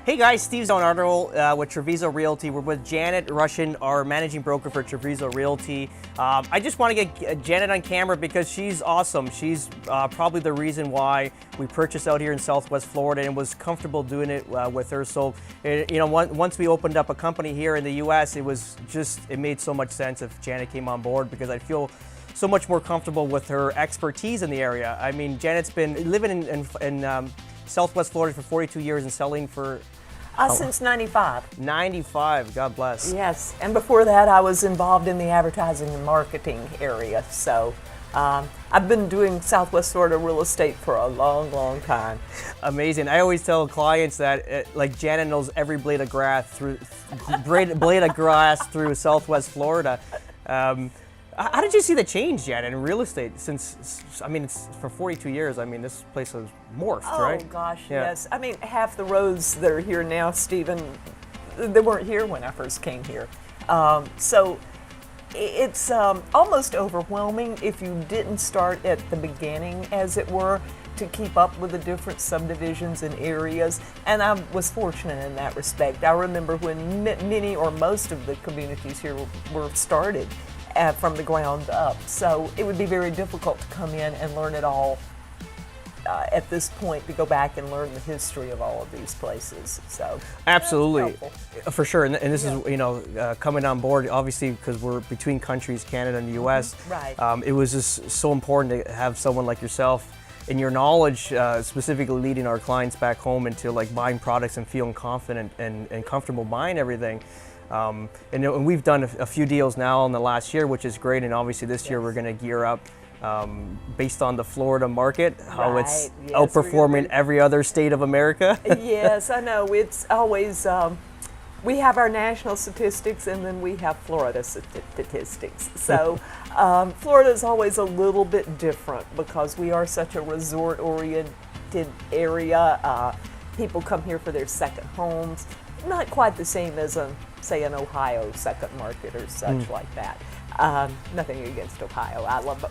Hey guys, Steve Zalunardo with Treviso Realty. We're with Janet Rushin, our managing broker for Treviso Realty. I just want to get Janet on camera because she's awesome. She's probably the reason why we purchased out here in Southwest Florida and was comfortable doing it with her. So, once we opened up a company here in the U.S., it made so much sense if Janet came on board because I feel so much more comfortable with her expertise in the area. I mean, Janet's been living in Southwest Florida for 42 years and selling for since 95. 95, God bless. Yes, and before that I was involved in the advertising and marketing area. So I've been doing Southwest Florida real estate for a long, long time. Amazing. I always tell clients that like Janet knows every blade of grass through Southwest Florida. How did you see the change, Janet, in real estate? Since, I mean, it's for 42 years, I mean, this place has morphed, right? Oh, gosh, yes. I mean, half the roads that are here now, Stephen, they weren't here when I first came here. So it's almost overwhelming if you didn't start at the beginning, as it were, to keep up with the different subdivisions and areas. And I was fortunate in that respect. I remember when many or most of the communities here were started from the ground up. So it would be very difficult to come in and learn it all at this point, to go back and learn the history of all of these places. So absolutely, for sure. And this is coming on board, obviously, because we're between countries, Canada and the U.S. Right. It was just so important to have someone like yourself and your knowledge, specifically leading our clients back home into like buying products and feeling confident and comfortable buying everything. And we've done a few deals now in the last year, which is great. And obviously this year we're going to gear up based on the Florida market, how it's outperforming every other state of America. Yes, I know. It's always, we have our national statistics and then we have Florida statistics. So Florida is always a little bit different because we are such a resort-oriented area. People come here for their second homes. Not quite the same as say an Ohio second market or such like that. Nothing against Ohio. I love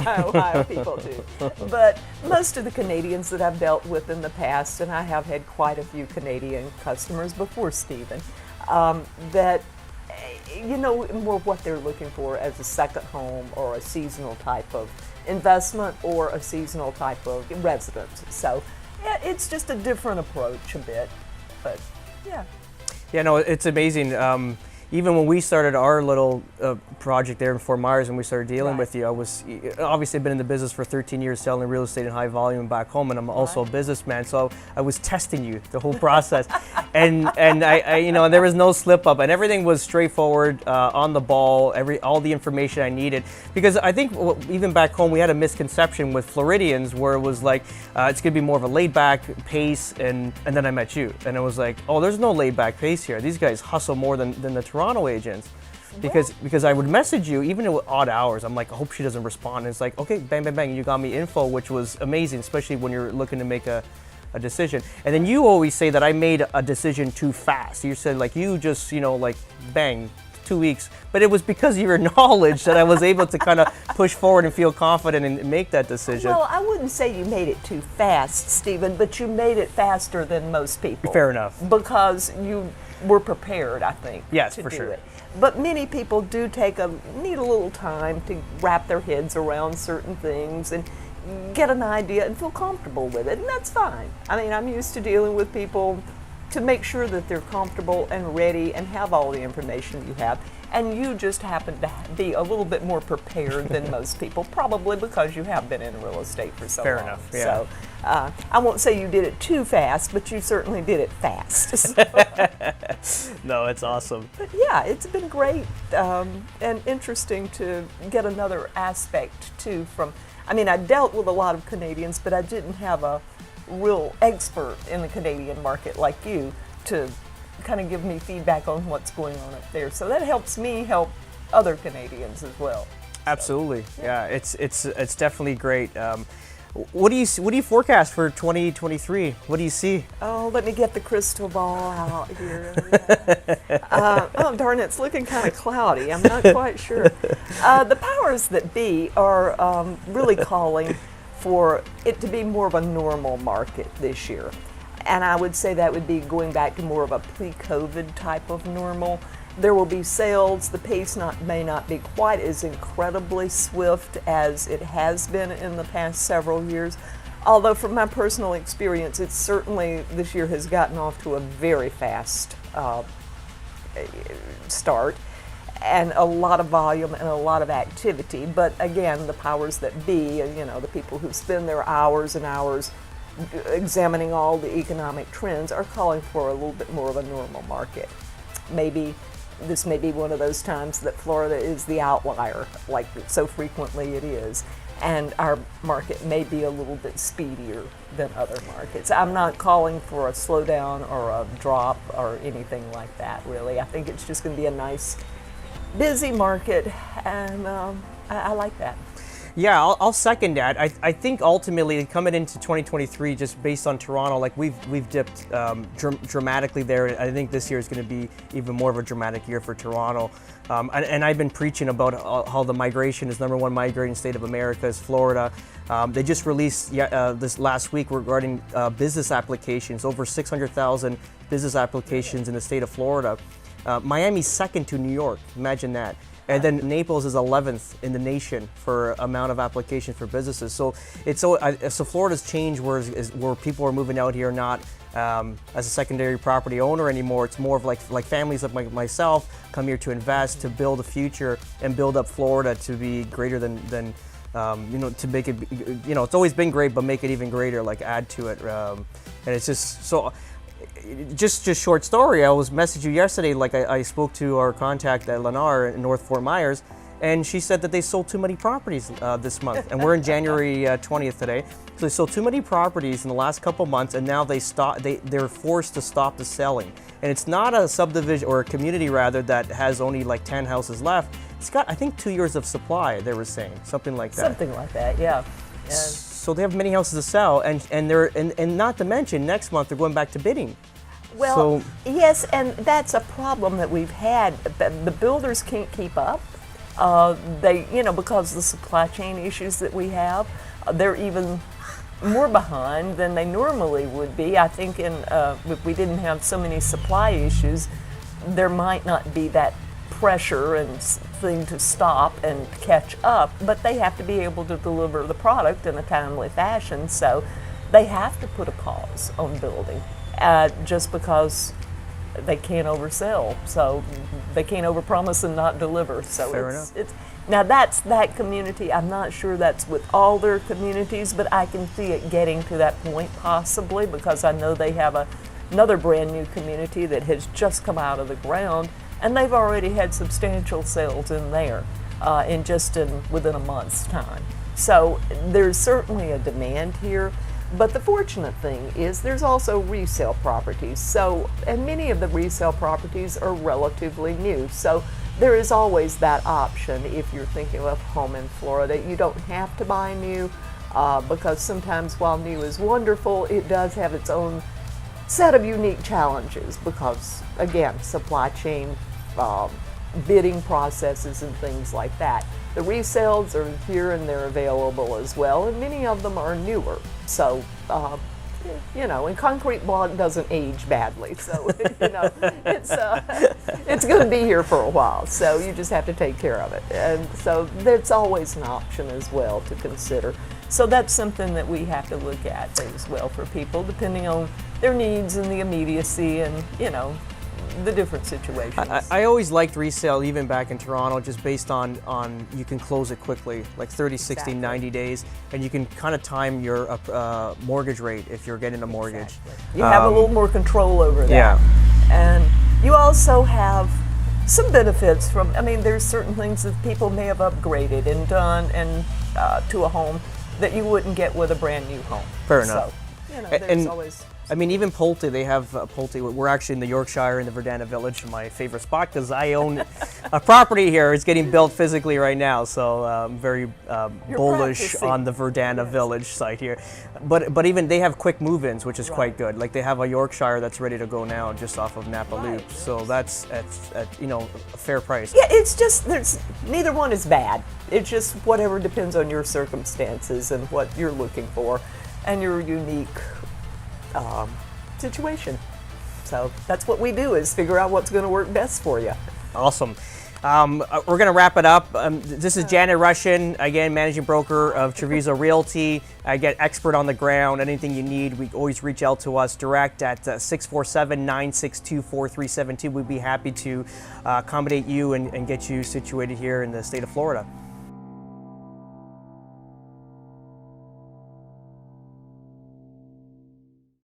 my Ohio people too. But most of the Canadians that I've dealt with in the past, and I have had quite a few Canadian customers before Stephen, that more what they're looking for as a second home or a seasonal type of investment or a seasonal type of residence. So it's just a different approach a bit, but yeah. Yeah, no, it's amazing. Even when we started our little project there in Fort Myers, when we started dealing with you, I was obviously been in the business for 13 years selling real estate in high volume back home, and I'm also a businessman, so I was testing you the whole process, and I there was no slip up, and everything was straightforward, on the ball, all the information I needed, because I think even back home we had a misconception with Floridians where it was like it's gonna be more of a laid back pace, and then I met you, and it was like, oh, there's no laid back pace here. These guys hustle more than the Toronto agents, because I would message you even at odd hours. I'm like, I hope she doesn't respond. And it's like, okay, bang, bang, bang, you got me info, which was amazing, especially when you're looking to make a decision. And then you always say that I made a decision too fast. You said like you just like bang, 2 weeks, but it was because of your knowledge that I was able to kind of push forward and feel confident and make that decision. Well, I wouldn't say you made it too fast, Stephen, but you made it faster than most people. Fair enough. Because you were prepared, I think. Yes, to for do sure. It. But many people do need a little time to wrap their heads around certain things and get an idea and feel comfortable with it, and that's fine. I mean, I'm used to dealing with people to make sure that they're comfortable and ready and have all the information you have. And you just happen to be a little bit more prepared than most people, probably because you have been in real estate for so long. Fair enough, yeah. So I won't say you did it too fast, but you certainly did it fast. So. No, it's awesome. But yeah, it's been great and interesting to get another aspect too I dealt with a lot of Canadians, but I didn't have a real expert in the Canadian market like you to kind of give me feedback on what's going on up there. So that helps me help other Canadians as well. Absolutely, so, yeah. It's definitely great. What do you forecast for 2023? What do you see? Oh, let me get the crystal ball out here. Oh darn, it's looking kind of cloudy. I'm not quite sure. The powers that be are really calling for it to be more of a normal market this year. And I would say that would be going back to more of a pre-COVID type of normal. There will be sales. The pace may not be quite as incredibly swift as it has been in the past several years. Although from my personal experience, it's certainly this year has gotten off to a very fast start, and a lot of volume and a lot of activity. But again, the powers that be, the people who spend their hours and hours examining all the economic trends are calling for a little bit more of a normal market. Maybe this may be one of those times that Florida is the outlier, like so frequently it is, and our market may be a little bit speedier than other markets. I'm not calling for a slowdown or a drop or anything like that, really. I think it's just going to be a nice, busy market, and I like that. Yeah, I'll second that. I think ultimately coming into 2023, just based on Toronto, like we've dipped dramatically there. I think this year is going to be even more of a dramatic year for Toronto. And I've been preaching about how the migration is #1 migrating state of America is Florida. They just released this last week regarding business applications, over 600,000 business applications in the state of Florida. Miami's second to New York, imagine that. And then Naples is 11th in the nation for amount of applications for businesses. So so Florida's changed where people are moving out here not as a secondary property owner anymore. It's more of like families like myself come here to invest, to build a future, and build up Florida to be greater than to make it. It's always been great, but make it even greater. Like add to it, and it's just so. Just short story, I was messaging you yesterday, like I spoke to our contact at Lennar in North Fort Myers, and she said that they sold too many properties this month, and we're in January 20th today, so they sold too many properties in the last couple months, and now they're forced to stop the selling. And it's not a subdivision, or a community rather, that has only like 10 houses left. It's got, I think, 2 years of supply, they were saying, something like that. Something like that, yeah. So they have many houses to sell, and not to mention, next month they're going back to bidding. Well, yes, and that's a problem that we've had. The builders can't keep up. Because of the supply chain issues that we have, they're even more behind than they normally would be. I think if we didn't have so many supply issues, there might not be that pressure and thing to stop and catch up, but they have to be able to deliver the product in a timely fashion, so they have to put a pause on building. Just because they can't oversell, so they can't overpromise and not deliver. So Fair enough. Now that's that community. I'm not sure that's with all their communities, but I can see it getting to that point possibly, because I know they have another brand new community that has just come out of the ground, and they've already had substantial sales in there within a month's time. So there's certainly a demand here. But the fortunate thing is there's also resale properties. And many of the resale properties are relatively new. So there is always that option if you're thinking of a home in Florida. You don't have to buy new because sometimes while new is wonderful, it does have its own set of unique challenges because, again, supply chain, bidding processes and things like that. The resales are here and they're available as well, and many of them are newer. So, and concrete block doesn't age badly. So, it's going to be here for a while. So you just have to take care of it. And so that's always an option as well to consider. So that's something that we have to look at as well for people, depending on their needs and the immediacy and, the different situations. I always liked resale even back in Toronto, just based on you can close it quickly, like 30, 60, Exactly. 90 days, and you can kind of time your mortgage rate if you're getting a mortgage. Exactly. You have a little more control over that. Yeah. And you also have some benefits from, there's certain things that people may have upgraded and done to a home that you wouldn't get with a brand new home. Fair enough. So, there's always... even Pulte, they have Pulte. We're actually in the Yorkshire in the Verdana Village, my favorite spot, because I own a property here. It's getting built physically right now, so I'm very bullish practicing. on the Verdana Village site here. But even they have quick move-ins, which is quite good. Like they have a Yorkshire that's ready to go now, just off of Napa Loop. So that's at a fair price. Yeah, it's just neither one is bad. It's just whatever depends on your circumstances and what you're looking for, and your unique situation. So that's what we do, is figure out what's going to work best for you. Awesome. We're going to wrap it up. This is Janet Rushin, again, managing broker of Treviso Realty. Again, expert on the ground. Anything you need, we always reach out to us direct at 647-962-4372. We'd be happy to accommodate you and get you situated here in the state of Florida.